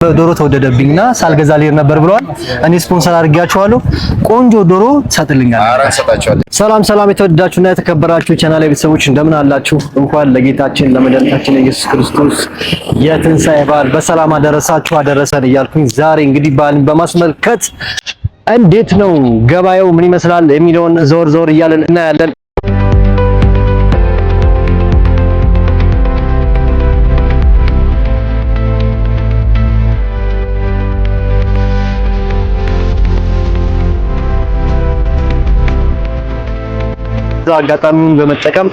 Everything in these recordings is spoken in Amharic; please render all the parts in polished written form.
ዶሮ ተወደደብኝና ሳልገዛ ልሄድ ነበር ብለዋል። እኔ ስፖንሰር አድርጌያቸዋለሁ። ቆንጆ ዶሮ ሰጥልኛል። ሰላም ሰላም፣ የተወደዳችሁና የተከበራችሁ ቻናል ቤተሰቦች እንደምን አላችሁ? እንኳን ለጌታችን ለመድኃኒታችን ኢየሱስ ክርስቶስ የትንሣኤ በዓል በሰላም አደረሳችሁ አደረሰን እያልኩኝ ዛሬ እንግዲህ በዓልን በማስመልከት እንዴት ነው ገበያው ምን ይመስላል የሚለውን ዞር ዞር እያለን እናያለን። አጋጣሚውን በመጠቀም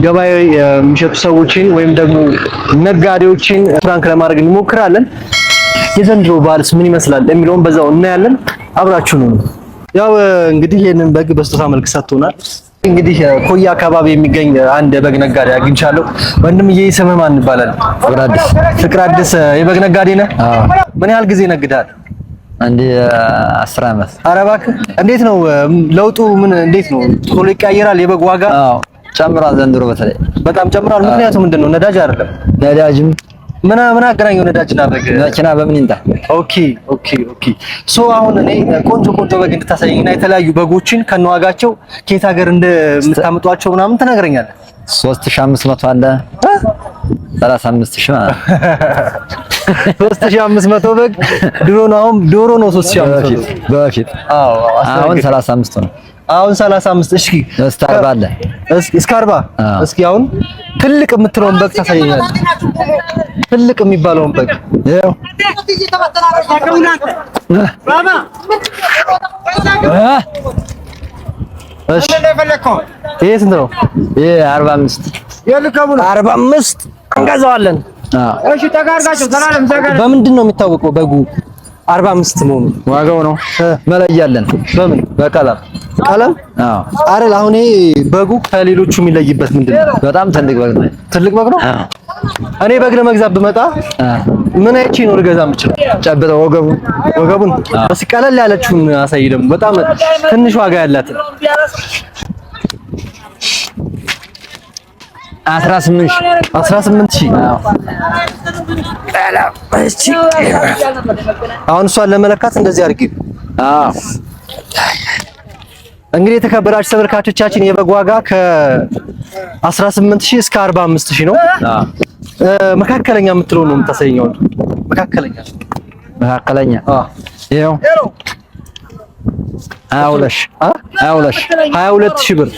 ገበያ የሚሸጡ ሰዎችን ወይም ደግሞ ነጋዴዎችን ፍራንክ ለማድረግ እንሞክራለን። የዘንድሮ በዓልስ ምን ይመስላል የሚለውን በዛው እናያለን። አብራችሁ ነው። ያው እንግዲህ ይሄንን በግ በስጦታ መልክ ሰጥቶናል። እንግዲህ ኮያ አካባቢ የሚገኝ አንድ በግ ነጋዴ አግኝቻለሁ። ወንድምዬ ስምህ ማን ይባላል? ፍቅር አዲስ የበግ ነጋዴ ነህ? ምን ያህል ጊዜ ነግዳል? አንዴ 10 አመት። ኧረ እባክህ እንዴት ነው ለውጡ? ምን እንዴት ነው ቶሎ ይቀያየራል የበግ ዋጋ? አዎ ጨምሯል ዘንድሮ በተለይ በጣም ጨምሯል። ምክንያቱ ምንድነው? ነዳጅ አይደለም? ነዳጅም ምን አገናኘው ነዳጅና በግ? መኪና በምን ይንጣ? ኦኬ ሶ አሁን እኔ ቆንጆ በግ እንድታሳየኝና የተለያዩ በጎችን ከነዋጋቸው ከየት ሀገር እንደምታመጧቸው ምናምን ትነግረኛለህ? 3500 አለ 35000 ማለት 3500 በግ ዶሮ ነው 3500 በፊት። አዎ አሁን 35 ነው። አሁን 35 እሺ እስከ 40 አለ። እስከ 40 እስኪ አሁን ትልቅ የምትለውን በግ ታሳየኛለህ? ትልቅ የሚባለውን በግ ይኸው እሺ ይሄ ስንት ነው? ይሄ 45 እንገዛዋለን። እሺ ተጋርጋቸው ዘላለም ዘጋር። በምንድን ነው የሚታወቀው በጉ 45 መሆኑ? ዋጋው ነው መለያለን። በምን? በቀለም ቀለም? አዎ አይደል? አሁን ይሄ በጉ ከሌሎቹ የሚለይበት ምንድን ነው? በጣም ትልቅ በግ ነው። ትልቅ በግ ነው። እኔ በግ ለመግዛት ብመጣ ምን አይቼ ነው ልገዛ የምችለው? ጨብጠው ወገቡን እስኪ ቀለል ያለችውን አሳይ። ደግሞ በጣም ትንሽ ዋጋ ያላት 18 ሺህ። አሁን እሷን ለመለካት እንደዚህ አድርጊ። እንግዲህ የተከበራችሁ ተመልካቾቻችን የበግ ዋጋ ከ18 ሺህ እስከ 45 ሺህ ነው። መካከለኛ የምትለው ነው የምታሳየው? መካከለኛ ይኸው 22 ሺህ ብር።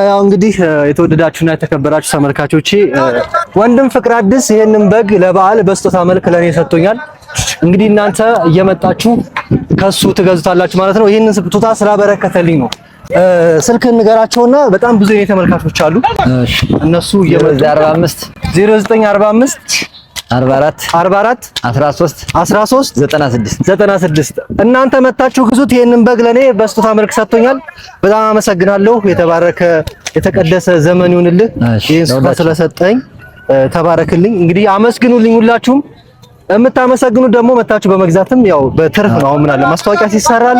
ያው እንግዲህ የተወደዳችሁና የተከበራችሁ ተመልካቾቼ ወንድም ፍቅር አዲስ ይሄንን በግ ለበዓል በስጦታ መልክ ለኔ ሰጥቶኛል። እንግዲህ እናንተ እየመጣችሁ ከሱ ትገዙታላችሁ ማለት ነው። ይሄንን ስጦታ ስላበረከተልኝ ነው። ስልክ ንገራቸውና በጣም ብዙ የኔ ተመልካቾች አሉ። እነሱ እየመጡ 45 0945 44 13 96 እናንተ መታችሁ ግዙት። ይሄንን በግ ለኔ በስጦታ መልክ ሰጥቶኛል። በጣም አመሰግናለሁ። የተባረከ የተቀደሰ ዘመን ይሁንልህ። ይሄን ስጦታ ስለሰጠኝ ተባረክልኝ። እንግዲህ አመስግኑልኝ ሁላችሁም። የምታመሰግኑት ደግሞ መታችሁ በመግዛትም ያው በትርፍ ነው። አሁን ምን አለ ማስታወቂያ ሲሰራል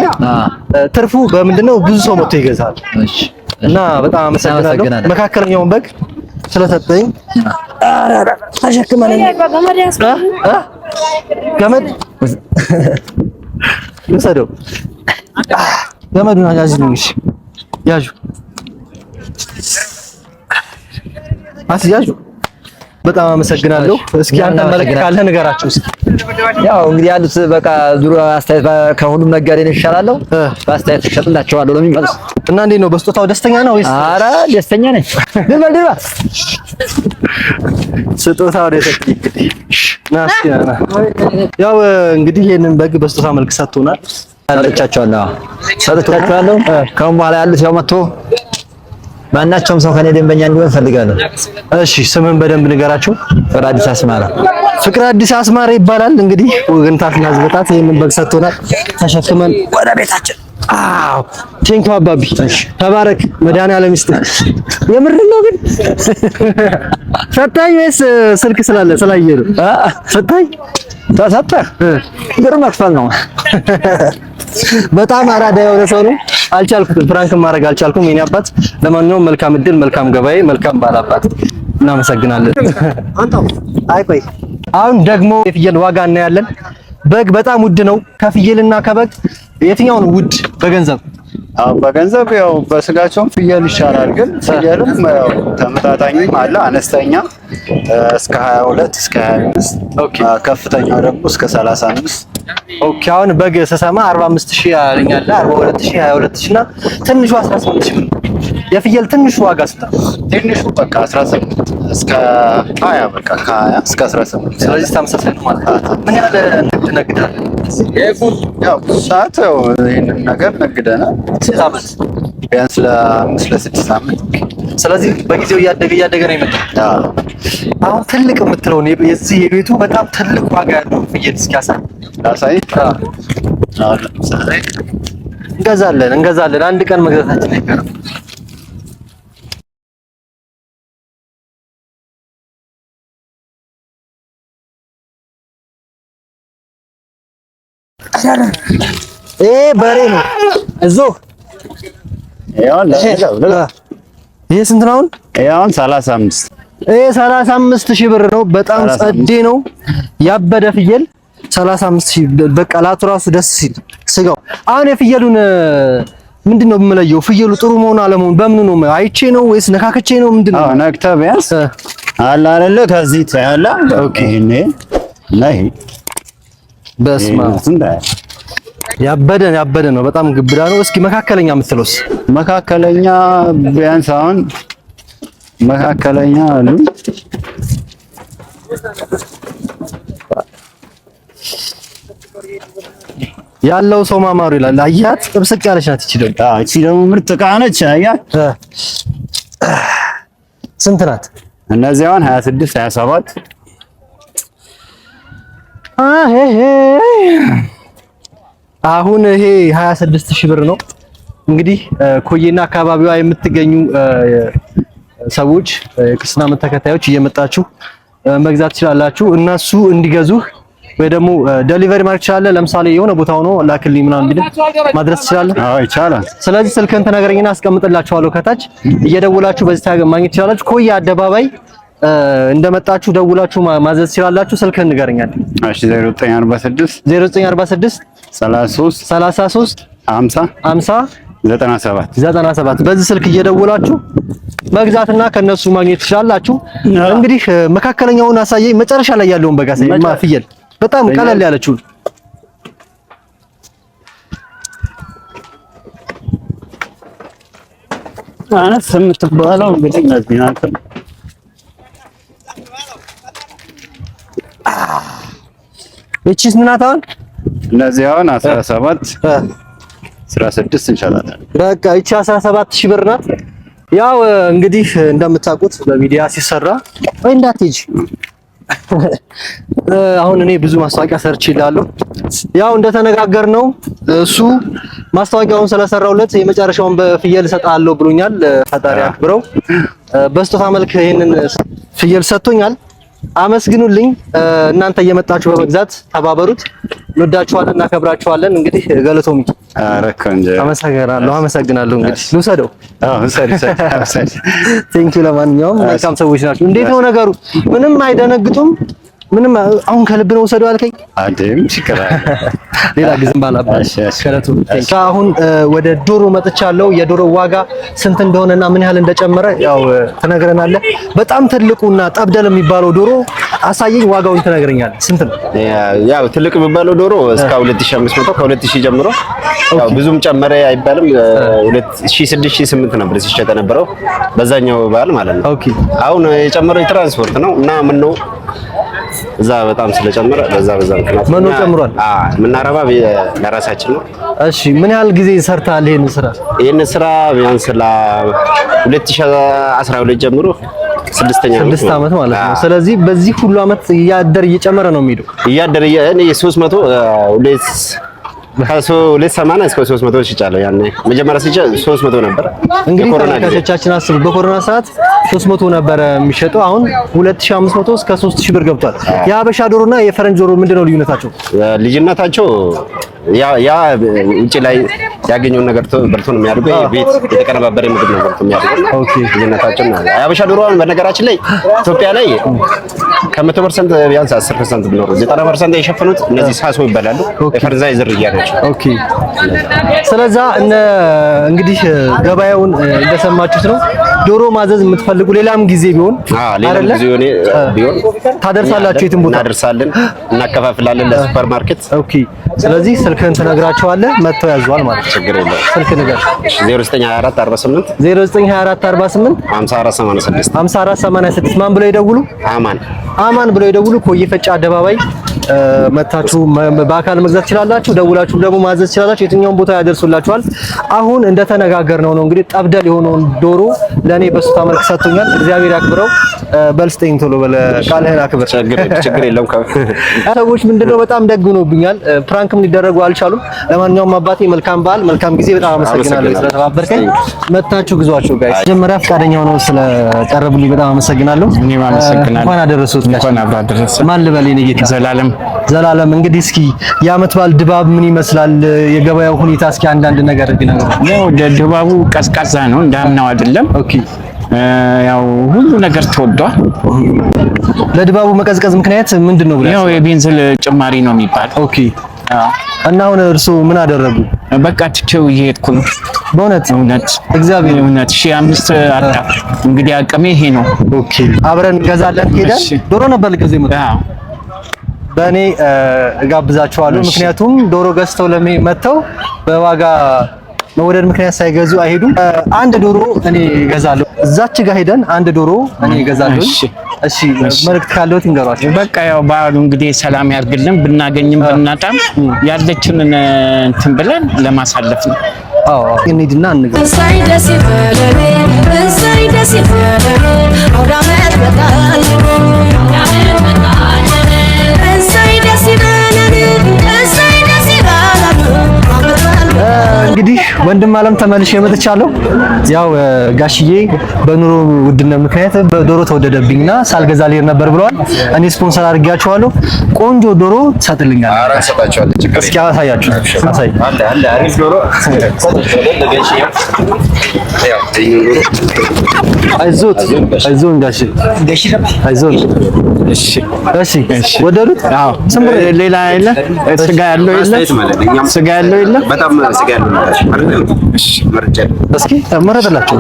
ትርፉ በምንድነው ብዙ ሰው መጥቶ ይገዛል። እና በጣም አመሰግናለሁ መካከለኛውን በግ ስለሰጠኝ። ተሸክመን ገመድ ልውሰደው። ገመዱን አያዝልኝ። እሺ ያዡ አስያዡ። በጣም አመሰግናለሁ። እስኪ አንተ መልክ ካለ ንገራቸው እስኪ። ያው እንግዲህ ያሉት በቃ ዙሩ አስተያየት ከሁሉም ነጋዴ ነው ይሻላል። በአስተያየት እሸጥላቸዋለሁ ነው የሚመልስ። እና እንዴት ነው በስጦታው ደስተኛ ነው ወይስ? ኧረ ደስተኛ ነኝ። ድባ ስጦታው ደስተኛ እንግዲህ ናስያና ያው እንግዲህ ይሄንን በግ በስጦታ መልክ ሰጥቶናል። ሰጥቻቸዋለሁ። ከአሁን በኋላ ያሉት ያው መጥቶ ማናቸውም ሰው ከኔ ደንበኛ እንዲሆን ፈልጋለሁ። እሺ ስምን በደንብ ንገራቸው። ፍቅር አዲስ አስማረ ይባላል። እንግዲህ ወገንታትና ዝበታት ይሄንን በግ ሰጥቶናል። ተሸክመን ወደ ቤታችን። አዎ ቴንኪው አባቢ። ተባረክ። መድኃኒዓለም ይስጥህ። የምር ነው ግን ሰጣኝ ወይስ ስልክ ስላየህ ነው? ሰጣኝ ተሰጠህ። ብር መክፈል ነው። በጣም አራዳ የሆነ ሰው ነው። አልቻልኩም፣ ፍራንክ ማድረግ አልቻልኩም የኔ አባት። ለማንኛውም መልካም እድል፣ መልካም ገበያ፣ መልካም ባላባት። እናመሰግናለን። አይ ቆይ አሁን ደግሞ የፍየል ዋጋ እናያለን። በግ በጣም ውድ ነው። ከፍየልና ከበግ የትኛው ነው ውድ በገንዘብ? በገንዘብ ያው በስጋቸውም ፍየል ይሻላል፣ ግን ፍየልም ያው ተመጣጣኝም አለ። አነስተኛ እስከ 22 እስከ 25 ከፍተኛው ደግሞ እስከ 35። ኦኬ አሁን በግ ስሰማ 45000 ያለኛል፣ 42000፣ 22000 እና ትንሹ 18000 ብር። የፍየል ትንሹ ዋጋ ስንት ነው? ትንሹ በቃ 18 እስከ 20 በቃ ከ20 እስከ 18። ስለዚህ ተመሳሳይ ነው ማለት ነው። ምን ያህል ትነግዳለህ? ያው ሰዓት ያው ይሄንን ነገር ነግደናል። ስንት ዓመት? ቢያንስ ለ5 ለ6 ዓመት። ስለዚህ በጊዜው እያደገ ነው የመጣው። አሁን ትልቅ የምትለው የዚህ የቤቱ በጣም ትልቅ ዋጋ ያለው ፍየል እስኪያሳይ ላሳይ። እንገዛለን። አንድ ቀን መግዛታችን አይቀርም። በሬ ነው እዞ። ይሄ ስንት ነው አሁን? አሁን 35። ይሄ 35000 ብር ነው። በጣም ጸዴ ነው ያበደ ፍየል 35000። በቃ ላቱ ራሱ ደስ ሲል ስጋው። አሁን የፍየሉን ምንድነው የምለየው? ፍየሉ ጥሩ መሆኑ አለመሆኑ በምኑ ነው? አይቼ ነው ወይስ ነካክቼ ነው? ምንድነው? ነክተህ ቢያንስ አለ አይደለ? ከዚህ ታያለህ። ኦኬ እኔ ነይ በስማ ያበደ ነው። በጣም ግብዳ ነው። እስኪ መካከለኛ የምትለውስ? መካከለኛ ቢያንስ አሁን መካከለኛ አሉ ያለው ሰው ማማሩ ይላል። አያት ጥብስቅ ያለች ናት። እቺ ደግሞ ምርጥ ዕቃ ነች። አያት ስንት ናት? እነዚህ አሁን 26 27 አሁን ይሄ 26000 ብር ነው። እንግዲህ ኮዬና አካባቢዋ የምትገኙ ሰዎች የክርስትና እምነት ተከታዮች እየመጣችሁ መግዛት ትችላላችሁ። እነሱ እንዲገዙህ ወይ ደግሞ ዴሊቨሪ ማድረግ ትችላለህ። ለምሳሌ የሆነ ቦታ ሆኖ ላክልኝ ምናምን ቢል ማድረስ ትችላለህ? አዎ ይቻላል። ስለዚህ ስልክህን ተናገረኝና አስቀምጥላችኋለሁ ከታች። እየደወላችሁ በዚህ ታገ ማግኘት ትችላላችሁ። ኮዬ አደባባይ እንደመጣችሁ ደውላችሁ ማዘዝ ትችላላችሁ። ስልክህን ንገረኛል። እሺ 0946 33 50 97 በዚህ ስልክ እየደወላችሁ መግዛትና ከነሱ ማግኘት ትችላላችሁ። እንግዲህ መካከለኛውን አሳየኝ፣ መጨረሻ ላይ ያለውን በጋ አሳየኝ። ፍየል በጣም ቀለል ያለችው አነስ የምትባለው እንግዲህ እነዚህ ናቸው። እቺስ ምን ናት አሁን? እነዚህ አሁን 16 እንችላለን። በቃ እቺ 17000 ብር ናት። ያው እንግዲህ እንደምታውቁት በሚዲያ ሲሰራ ወይ እንዳትሄጂ አሁን እኔ ብዙ ማስታወቂያ ሰርች ይላሉ። ያው እንደተነጋገርነው እሱ ማስታወቂያውን ስለሰራውለት የመጨረሻውን በፍየል እሰጣለሁ ብሎኛል። ፈጣሪ አክብረው በስጦታ መልክ ይሄንን ፍየል ሰጥቶኛል። አመስግኑልኝ። እናንተ እየመጣችሁ በመግዛት ተባበሩት። እንወዳችኋለን፣ እናከብራችኋለን። እንግዲህ ገለቶሚ አመሰግናለሁ። እንግዲህ ልውሰደው። ቴንኪው። ለማንኛውም መልካም ሰዎች ናቸው። እንዴት ነው ነገሩ? ምንም አይደነግጡም? ምንም አሁን ከልብ ነው ወሰደው አልከኝ? አዴም ችግር ሌላ ጊዜም ባላባሽ ከለቱ አሁን ወደ ዶሮ መጥቻለሁ። የዶሮ ዋጋ ስንት እንደሆነና ምን ያህል እንደጨመረ ያው ትነግረናለህ። በጣም ትልቁና ጠብደል የሚባለው ዶሮ አሳየኝ፣ ዋጋውን ትነግረኛለህ። ስንት ነው? ያው ትልቅ የሚባለው ዶሮ እስከ 2500 ከ2000 ጀምሮ ያው ብዙም ጨመረ አይባልም። 2000 6000 ነበር ሲሸጥ የነበረው በዛኛው በዓል ማለት ነው። ኦኬ አሁን የጨመረው የትራንስፖርት ነው እና ምን ነው እዛ በጣም ስለጨመረ በዛ ምክንያት መኖ ጨምሯል። የምናረባ ለራሳችን ነው። እሺ ምን ያህል ጊዜ ሰርታል ይሄን ስራ? ይሄን ስራ ቢያንስ ለ2012 ጀምሮ 6 ዓመት ማለት ነው። ስለዚህ በዚህ ሁሉ ዓመት እያደር እየጨመረ ነው የሚሄደው። እያደር እኔ 300 ከ280 እስከ 300 ሽጫለሁ። ያኔ መጀመሪያ ሲጫ 300 ነበር። እንግዲህ ተመልካቾቻችን አስቡ፣ በኮሮና ሰዓት 300 ነበር የሚሸጠው። አሁን 2500 እስከ 3000 ብር ገብቷል። የሀበሻ ዶሮና የፈረንጅ ዶሮ ምንድነው ልዩነታቸው? ልዩነታቸው ያ ውጪ ላይ ያገኘውን ነገር በልቶ ነው የሚያድገው። ቤት የተቀነባበረ ምግብ ነው በልቶ የሚያድገው። ኦኬ ልዩነታችን ነው። የሀበሻ ዶሮ በነገራችን ላይ ኢትዮጵያ ላይ ከ100% ቢያንስ 10% ቢኖር 90% የሸፈኑት እነዚህ ሳሶ ይባላሉ። የፈረንሳይ ዝርያ ናቸው። ኦኬ ስለዛ እንግዲህ ገበያውን እንደሰማችሁት ነው። ዶሮ ማዘዝ የምትፈልጉ ሌላም ጊዜ ቢሆን ታደርሳላችሁ። የትም ቦታ እናደርሳለን፣ እናከፋፍላለን ለሱፐር ማርኬት። ኦኬ ስለዚህ ስልክህን ትነግራቸዋለህ፣ መጥተው ያዙዋል ማለት ነው። ችግር የለውም። ስልክ ንገር። 0924 48 5486 ማን ብለው ይደውሉ? አማን ብለው ይደውሉ። ኮዬ ፈጬ አደባባይ መታችሁ በአካል መግዛት ትችላላችሁ። ደውላችሁ ደግሞ ማዘዝ ትችላላችሁ። የትኛውን ቦታ ያደርሱላችኋል። አሁን እንደተነጋገርነው ነው እንግዲህ ጠብደል የሆነውን ዶሮ ለኔ በስጦታ መልክ ሰጥቶኛል። እግዚአብሔር ያክብረው። በልስጠኝ ቶሎ በለ ቃልህን አክብር። ችግር የለውም። ሰዎች ምንድነው በጣም ደግ ሆኖብኛል። ፕራንክም ሊደረጉ አልቻሉም። ለማንኛውም አባቴ መልካም በዓል፣ መልካም ጊዜ። በጣም አመሰግናለሁ ስለተባበርከኝ። መታችሁ ግዟቸው ጋይስ። መጀመሪያ ፈቃደኛ ሆነው ስለቀረቡልኝ በጣም አመሰግናለሁ። እኔም አመሰግናለሁ። እንኳን አደረሱት። እንኳን አብራ አደረሰ። ማን ልበል? የኔ ጌታ ዘላለም። እንግዲህ እስኪ የዓመት በዓል ድባብ ምን ይመስላል? የገበያው ሁኔታ እስኪ አንዳንድ ነገር ቢነግሩ። ያው ድባቡ ቀዝቃዛ ነው፣ እንዳምናው አይደለም። ኦኬ ያው ሁሉ ነገር ተወዷል። ለድባቡ መቀዝቀዝ ምክንያት ምንድነው ብለህ? ያው የቤንዚን ጭማሪ ነው የሚባል። ኦኬ እና አሁን እርሱ ምን አደረጉ? በቃ ትቼው እየሄድኩ ነው። በእውነት እግዚአብሔር እውነት 5 አጣ። እንግዲህ አቅሜ ይሄ ነው። ኦኬ አብረን እንገዛለን። ሄደን ዶሮ ነበር ለጊዜ መጣ። በእኔ እጋብዛቸዋለሁ። ምክንያቱም ዶሮ ገዝተው መተው በዋጋ መወደድ ምክንያት ሳይገዙ አይሄዱም። አንድ ዶሮ እኔ እገዛለሁ። እዛች ጋር ሄደን አንድ ዶሮ እኔ እገዛለሁ። እሺ መልዕክት ካለዎት ይንገሯቸው። በቃ ያው በዓሉ እንግዲህ ሰላም ያርግልን። ብናገኝም ብናጣም ያለችንን እንትን ብለን ለማሳለፍ ነው። አዎ እንሂድና እንግባ። እሰይ ደስ ይበለን፣ እሰይ ደስ ይበለን፣ አውደ ዓመት መጣልን፣ እሰይ ደስ ይበለን፣ እሰይ ደስ ይበለን። እንግዲህ ወንድም አለም ተመልሼ መጥቻለሁ። ያው ጋሽዬ በኑሮ ውድነት ምክንያት ዶሮ ተወደደብኝና ሳልገዛ ልሄድ ነበር ብለዋል። እኔ ስፖንሰር አድርጌያቸዋለሁ። ቆንጆ ዶሮ ትሰጥልኛል? ኧረ እንሰጣቸዋለን። እስኪ አሳያችሁ። አሳይ አለ አሪፍ ዶሮ አይዞን ጋሽ አይዞን። እሺ ወደዱት? አዎ ሌላ የለ ስጋ ያለው የለ በጣም ስጋ ያለው ነው። እሺ መርጨ እስኪ መረጠላችሁ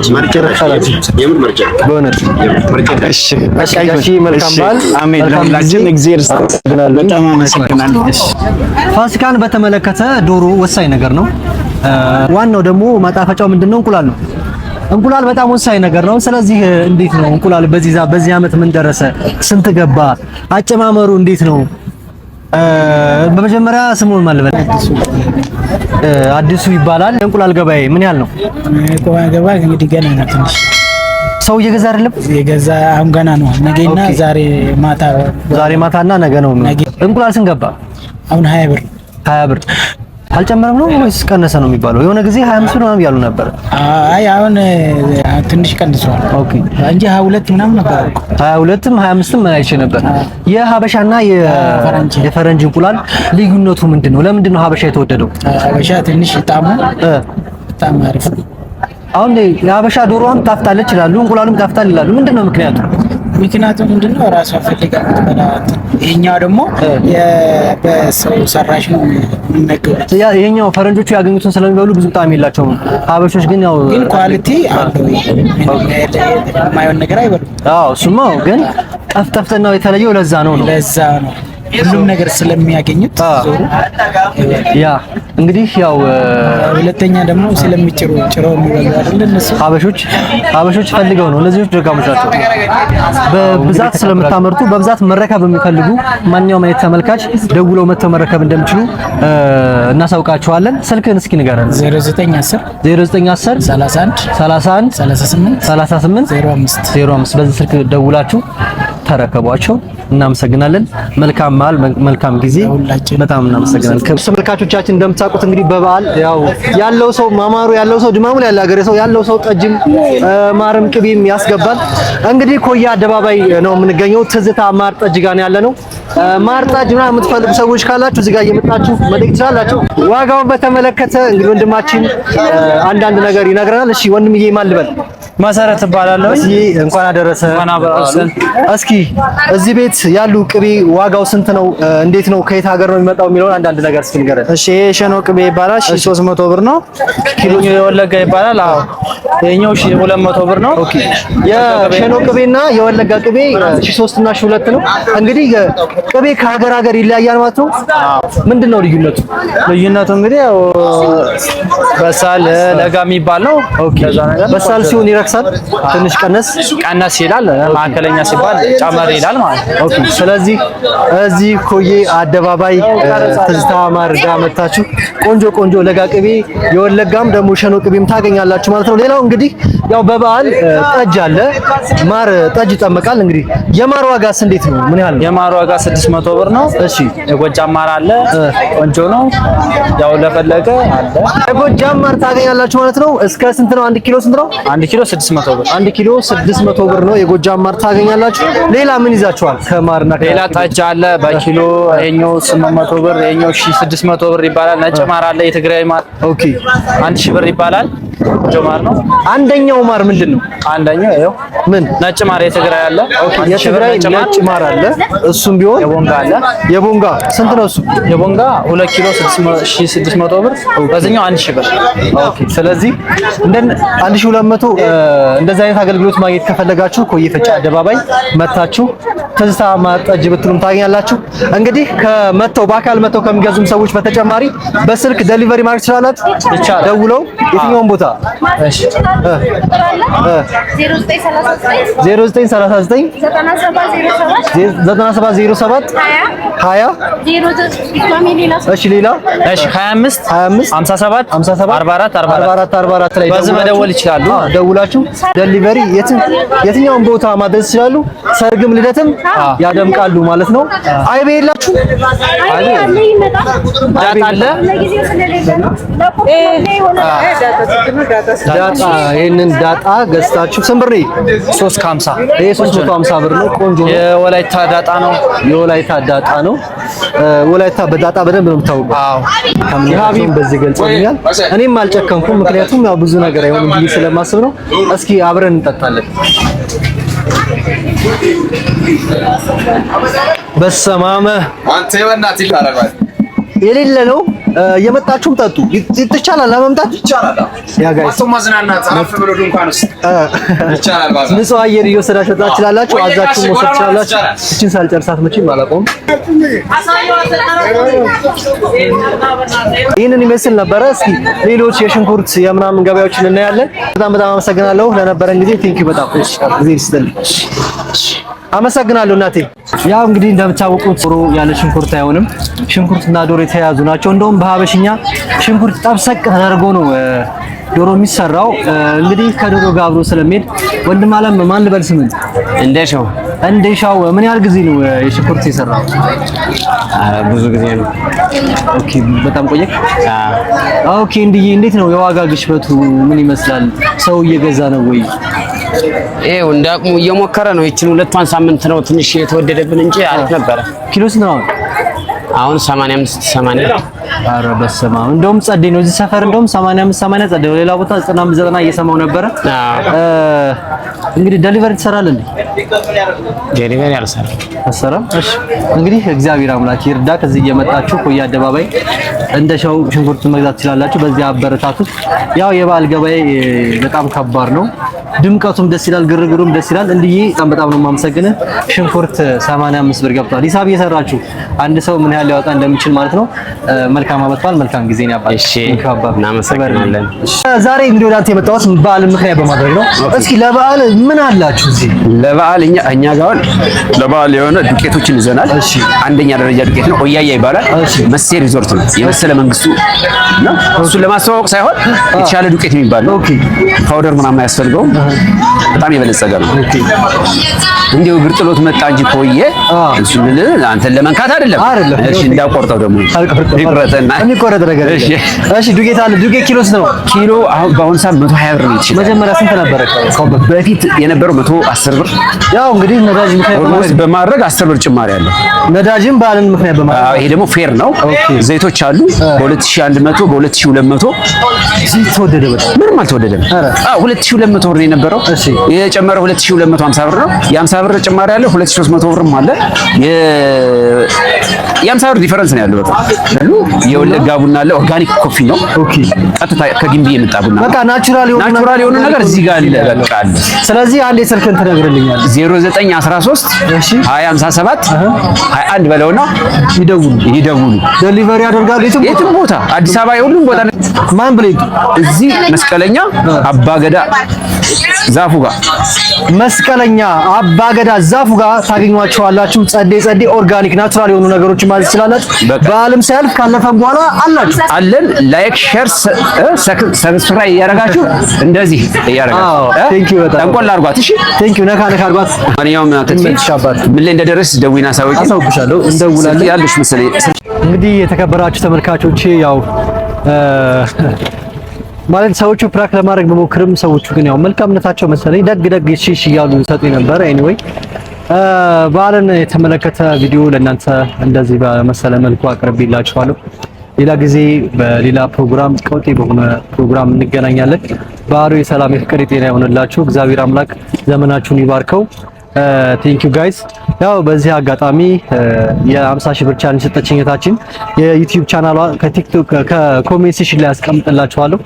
በእውነት እሺ ጋሽ መልካም በዓል። አሜን። ለሁላችን እግዚአብሔር ይስጥልን። በጣም አመሰግናለሁ። ፋሲካን በተመለከተ ዶሮ ወሳኝ ነገር ነው። ዋናው ደግሞ ማጣፈጫው ምንድነው? እንቁላል ነው። እንቁላል በጣም ወሳኝ ነገር ነው። ስለዚህ እንዴት ነው እንቁላል በዚህ ዓመት ምን ደረሰ? ስንት ገባ? አጨማመሩ እንዴት ነው? በመጀመሪያ ስሙን ማለበት አዲሱ ይባላል። እንቁላል ገበያ ምን ያህል ነው? ገበያ እንግዲህ ገና ነው። ትንሽ ሰው እየገዛ አይደለም? እየገዛ አሁን ገና ነው። ነገና ዛሬ ማታና ነገ ነው። እንቁላል ስንት ገባ? አሁን 20 ብር አልጨመረም ነው ወይስ ቀነሰ ነው የሚባለው? የሆነ ጊዜ 25 ብር ምናምን ያሉ ነበር። አይ አሁን ትንሽ ቀንሷል። ኦኬ እንጂ 22 ምናምን ነበር። 22ም 25ም አይቼ ነበር። የሀበሻና የፈረንጅ እንቁላል ልዩነቱ ምንድነው? ለምንድን ነው ሀበሻ የተወደደው? ሀበሻ ትንሽ ጣሙ በጣም አሪፍ ነው። አሁን የሀበሻ ዶሮዋም ታፍታለች ይላሉ፣ እንቁላሉም ታፍታል ይላሉ። ምንድነው ምክንያቱ? ምክንያቱም ምንድነው ራሷ ፈልጋ ትበላት። ይሄኛው ደግሞ በሰው ሰራሽ ነው የሚመገቡት። ይሄኛው ፈረንጆቹ ያገኙትን ስለሚበሉ ብዙ ጣዕም የላቸውም። ሀበሾች ግን ኳሊቲ አለው። የማይሆን ነገር አይበሉም። አዎ እሱማ ግን ጠፍጠፍተናው የተለየው ለዛ ነው። ሁሉም ነገር ስለሚያገኙት ያ እንግዲህ ያው ሁለተኛ ደግሞ ስለሚጭሩ የሚበሉ አይደል? እነሱ ሀበሾች ፈልገው ነው። እነዚህ ደጋሞች ናቸው። በብዛት ስለምታመርቱ በብዛት መረከብ የሚፈልጉ ማንኛውም አይነት ተመልካች ደውለው መተው መረከብ እንደሚችሉ እናሳውቃቸዋለን። ስልክህን እስኪ ንገረን። 0910 31 38 05 በዚህ ስልክ ደውላችሁ ተረከቧቸው። እናመሰግናለን። መልካም በዓል፣ መልካም ጊዜ። በጣም እናመሰግናለን። ተመልካቾቻችን እንደምታውቁት እንግዲህ በበዓል ያው ያለው ሰው ማማሩ ያለው ሰው ድማሙ ላይ ያለው ሰው ያለው ሰው ጠጅም ማርም ቅቤም ያስገባል። እንግዲህ ኮያ አደባባይ ነው የምንገኘው። ትዝታ ማር ጠጅ ጋር ያለ ነው። ማር ጠጅ ምናምን የምትፈልጉ ሰዎች ካላችሁ እዚህ ጋር እየመጣችሁ መጠየቅ ትችላላችሁ። ዋጋውን በተመለከተ እንግዲህ ወንድማችን አንዳንድ ነገር ይነግረናል። እሺ ወንድምዬ ማን ልበል? መሰረት እባላለሁ። እስኪ እንኳን አደረሰ። እስኪ እዚህ ቤት ያሉ ቅቤ ዋጋው ስንት ነው? እንዴት ነው? ከየት ሀገር ነው የሚመጣው የሚለውን አንዳንድ ነገር እስኪ ንገረን። እሺ ይሄ ሸኖ ቅቤ ይባላል 1300 ብር ነው። ኪሎ የወለጋ ይባላል። አዎ ይሄኛው 1200 ብር ነው። ኦኬ የሸኖ ቅቤና የወለጋ ቅቤ 1300 እና 1200 ነው። እንግዲህ ቅቤ ከሀገር ሀገር ይለያያል ማለት ነው። ምንድነው ልዩነቱ? ልዩነቱ እንግዲህ ያው በሳል ለጋ የሚባል ነው። ኦኬ በሳል ሲሆን ይረክሳል፣ ትንሽ ቀነስ ይላል። ማዕከለኛ ሲባል ጨመር ይላል ማለት ነው። ኦኬ ስለዚህ እዚህ ኮዬ አደባባይ ትዝታ ማር ጋር መታችሁ ቆንጆ ለጋ ቅቤ የወለጋም ደግሞ ሸኖ ቅቤም ታገኛላችሁ ማለት ነው። ሌላው እንግዲህ ያው በበዓል ጠጅ አለ፣ ማር ጠጅ ይጠመቃል። እንግዲህ የማር ዋጋስ እንዴት ነው? ምን ያህል ነው? የማር ዋጋ 600 ብር ነው። እሺ የጎጃም ማር አለ፣ ቆንጆ ነው። ያው ለፈለገ አለ። የጎጃም ማር ታገኛላችሁ ማለት ነው። እስከ ስንት ነው? 1 ኪሎ ስንት ነው? 1 ኪሎ 600 ብር። 1 ኪሎ 600 ብር ነው የጎጃም ማር ታገኛላችሁ። ሌላ ምን ይዛችኋል? ከማርና ሌላ ጠጅ አለ በኪሎ ይሄኛው 800 ብር፣ ይሄኛው 1600 ብር ይባላል። ነጭ ማር አለ፣ የትግራይ ማር ኦኬ 1000 ብር ይባላል። ቆንጆ ማር ነው። አንደኛው ማር ምንድን ነው? አንደኛው ይኸው ምን ነጭ ማር የትግራይ አለ። ኦኬ የትግራይ ነጭ ማር አለ። እሱም ቢሆን የቦንጋ አለ። የቦንጋ ስንት ነው እሱ? የቦንጋ 2 ኪሎ 1600 ብር፣ በዚህኛው 1000 ብር። ኦኬ ስለዚህ እንደ 1200 እንደዚህ አይነት አገልግሎት ማግኘት ከፈለጋችሁ ኮዬ ፈጬ አደባባይ መታችሁ ትዝታ ማር ጠጅ ብትሉም ታገኛላችሁ። እንግዲህ በአካል መተው ከሚገዙም ሰዎች በተጨማሪ በስልክ ዴሊቨሪ ማድረግ ትችላላችሁ። ይቻላል። ደውለው የትኛውን ቦታ? እሺ 0939 9707 20 እሺ ሌላ እሺ 25 57 44 ላይ በዚህ መደወል ይችላሉ። ደውላችሁ ዴሊቨሪ የትኛውን ቦታ ማድረስ ይችላሉ። ሰርግም ልደትም ያደምቃሉ ማለት ነው። አይቤ የላችሁ? ዳጣ አለ። ዳጣ ይሄንን ዳጣ ገዝታችሁ ስንት ብር ነው? 350 ይሄ 350 ብር ነው። ቆንጆ ነው። የወላይታ ዳጣ ነው። የወላይታ ዳጣ ነው። ወላይታ በዳጣ በደንብ ነው የምታውቁ። አዎ ሀቢብ በዚህ ገልጾኛል። እኔም አልጨከንኩም፣ ምክንያቱም ያው ብዙ ነገር አይሆንም ብዬ ስለማስብ ነው። እስኪ አብረን እንጠጣለን። በሰማመ አንተ በእናትህ ይላል የሌለ ነው። የመጣችሁም ጠጡ። ይቻላል ለመምጣት ይቻላል። ያ ጋይስ አቶ ማዝናናት አፍ ብሎ ድንኳን ውስጥ ይቻላል። ባዛ ንጹህ አየር እየወሰዳችሁ መጣ ትችላላችሁ። አዛችሁ መውሰድ ትችላላችሁ። እቺን ሳልጨርሳት መቼም አላቆም። ይህንን ይመስል ነበረ። እስኪ ሌሎች የሽንኩርት የምናምን ገበያዎችን እናያለን። በጣም አመሰግናለሁ ለነበረን ጊዜ። ቴንኪው በጣም ጊዜ ይስጥልኝ። አመሰግናለሁ እናቴ። ያው እንግዲህ እንደምታውቁት ዶሮ ያለ ሽንኩርት አይሆንም። ሽንኩርትና ዶሮ የተያያዙ ናቸው። እንደውም በሀበሽኛ ሽንኩርት ጠብሰቅ ተደርጎ ነው ዶሮ የሚሰራው። እንግዲህ ከዶሮ ጋር አብሮ ስለሚሄድ ወንድም አለም ማን ልበል ስምን? እንደሻው ምን ያህል ጊዜ ነው የሽንኩርት የሰራው? ብዙ ጊዜ ነው። ኦኬ በጣም ቆየክ? ኦኬ እንዴት ነው የዋጋ ግሽበቱ ምን ይመስላል? ሰው እየገዛ ነው ወይ? ይኸው እንደ አቅሙ እየሞከረ ነው። ይችን ሁለቷን ሳምንት ነው ትንሽ የተወደደብን እንጂ አሪፍ ነበረ። ኪሎ ስንት ነው አሁን? 85 80። ኧረ በስመ አብ እንደውም ጸዴ ነው። እዚህ ሰፈር እንደውም 85 80 ጸዴ ነው። ሌላ ቦታ 90 እየሰማው ነበረ። እንግዲህ ዴሊቨሪ ትሰራለህ እንዴ? ዴሊቨሪ አልሰራም። እሺ እንግዲህ እግዚአብሔር አምላክ ይርዳ። ከዚህ እየመጣችሁ ኮዬ አደባባይ እንደሻው ሽንኩርት መግዛት ትችላላችሁ። በዚህ አበረታቱት። ያው የበዓል ገበያ በጣም ከባድ ነው። ድምቀቱም ደስ ይላል፣ ግርግሩም ደስ ይላል። እንዲህ በጣም ነው የማመሰግነው። ሽንኩርት 85 ብር ገብቷል። ሂሳብ እየሰራችሁ አንድ ሰው ምን ያህል ሊያወጣ እንደሚችል ማለት ነው። መልካም አመት በዓል፣ መልካም ጊዜ ነው ያባል። እሺ እናመሰግናለን። ዛሬ እንግዲህ ወደ አንተ የመጣሁት በዓል ምክንያት በማድረግ ነው። እስኪ ለበዓል ምን አላችሁ እዚህ? ለበዓል እኛ ጋር ለበዓል የሆነ ዱቄቶችን ይዘናል። እሺ አንደኛ ደረጃ ዱቄት ነው፣ ኦያያ ይባላል። መሴ ሪዞርት ነው የመሰለ መንግስቱ ነው። እሱን ለማስተዋወቅ ሳይሆን የተሻለ ዱቄት የሚባል ነው። ኦኬ ፓውደር ምናምን አያስፈልገውም። በጣም የበለጸገ ነው። እንዲሁ እግር ጥሎት መጣ እንጂ ቆየ እሱ ምን አንተን ለመንካት አይደለም። እሺ እንዳቆርጠው ደግሞ ይቆረጥና የሚቆረጥ ነገር እሺ ዱቄት አለ። ዱቄት ኪሎስ ነው? ኪሎ አሁን በአሁን ሰዓት 120 ብር ነው ይችላል። መጀመሪያ ስንት ነበረ? በፊት የነበረው 110 ብር። ያው እንግዲህ ነዳጅ ምክንያት በማድረግ 10 ብር ጭማሪ አለ። ነዳጅም ባልን ምክንያት በማድረግ ይሄ ደግሞ ፌር ነው። ዘይቶች አሉ በ2100 በ2200 ተወደደ። በጣም ምንም አልተወደደም። 2200 ብር ነው የነበረው። የጨመረው 2250 ብር ነው። የ50 ብር ጭማሪ አለ። 2300 ብርም አለ። የ50 ብር ዲፈረንስ ነው ያለው። በጣም የወለጋ ቡና አለ። ኦርጋኒክ ኮፊ ነው። ቀጥታ ከግንቢ የመጣ ቡና በቃ ናቹራል የሆነ ነገር እዚህ ጋር አለ። በቃ አለ። ስለዚህ አንድ የስልክን ትነግርልኛል። 0913 257 21 በለውና ይደውሉ። ዴሊቨሪ ያደርጋሉ የትም ቦታ አዲስ አበባ የሁሉም ቦታ። ማን ብለኝ እዚህ መስቀለኛ አባገዳ ዛፉ ጋር መስቀለኛ አባገዳ ዛፉ ጋር ታገኟቸዋላችሁ። ጸዴ ኦርጋኒክ ናቹራል የሆኑ ነገሮችን ማለት ትችላላችሁ። በዓለም ሳያልፍ ካለፈም በኋላ አላችሁ አለን። ላይክ ሼር ሰብስክራይብ ያደርጋችሁ እንደዚህ ያደርጋችሁ። ቴንክ ዩ በጣም ጠንቆላ አድርጓት። እሺ ቴንክ ዩ ነካ አድርጓት። ማንኛውም ምን ላይ እንደደረስ ደውይና አሳውቅሻለሁ። እንደውላለን ያለሽ መሰለኝ። እንግዲህ የተከበራችሁ ተመልካቾቼ ያው ማለት ሰዎቹ ፕራክ ለማድረግ በሞክርም ሰዎቹ ግን ያው መልካምነታቸው መሰለኝ ደግ እሺ እያሉ ሰጡኝ ነበር። ኤኒዌይ በዓልን የተመለከተ ቪዲዮ ለእናንተ እንደዚህ በመሰለ መልኩ አቅርቤላችኋለሁ። ሌላ ጊዜ በሌላ ፕሮግራም ቀውጤ በሆነ ፕሮግራም እንገናኛለን። በዓሉ የሰላም የፍቅር የጤና ይሆንላችሁ። እግዚአብሔር አምላክ ዘመናችሁን ይባርከው። ቴንክ ዩ ጋይስ። ያው በዚህ አጋጣሚ የ50 ሺህ ብር ቻሌንጅ ሰጠችኝ እህታችን የዩቲዩብ ቻናሏ ከቲክቶክ ከኮሜንት ሴክሽን ላይ አስቀምጥላችኋለሁ።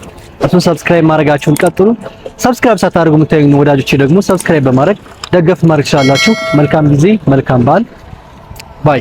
እሱን ሰብስክራይብ ማድረጋችሁን ቀጥሉ። ሰብስክራይብ ሳታደርጉ የምታዩኝ ወዳጆቼ ደግሞ ሰብስክራይብ በማድረግ ደገፍ ማድረግ ትችላላችሁ። መልካም ጊዜ፣ መልካም በዓል ባይ